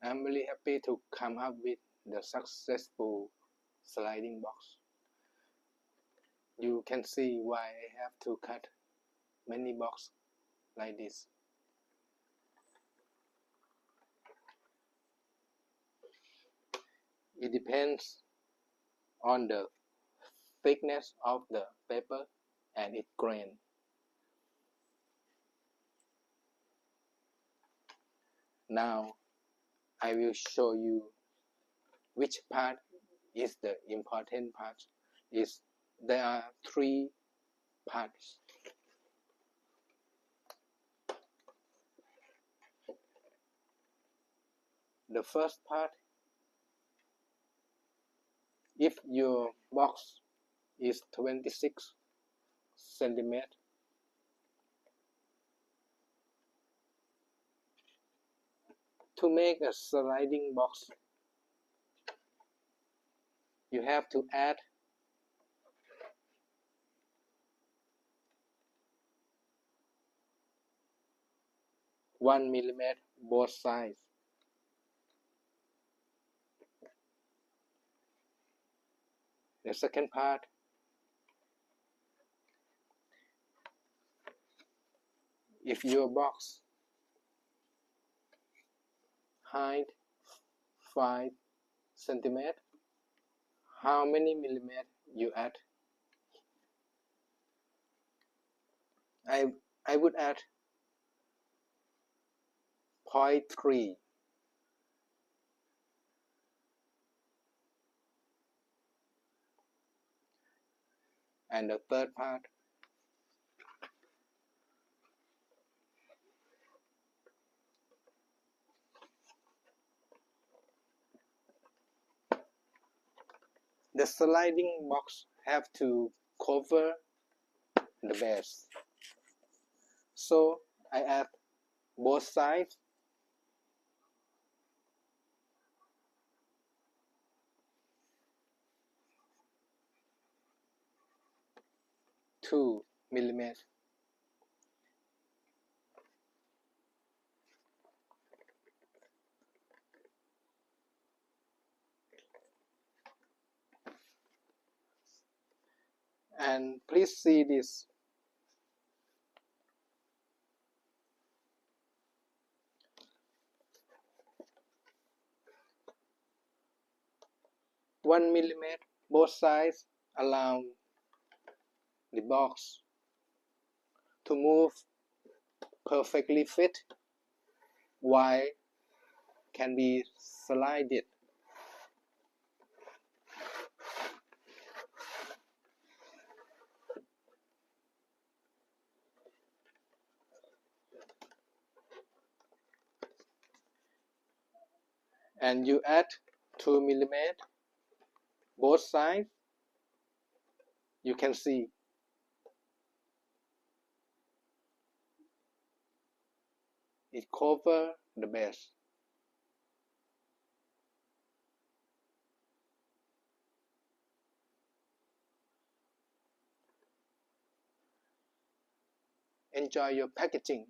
I'm really happy to come up with the successful sliding box. You can see why I have to cut many boxes like this. It depends on the thickness of the paper and its grain. Now I will show you which part is the important part. There are 3 parts. The first part, if your box is 26 centimeters, to make a sliding box, you have to add 1 millimeter both sides. The second part, if your box height 5 centimeters, how many millimeters you add? I would add 0.3. And the third part, the sliding box have to cover the base. So I add both sides. Two millimeters. And please see this. One millimeter both sides allow the box to move perfectly fit while can be slided. And you add 2 millimeters both sides. You can see it covers the base. Enjoy your packaging.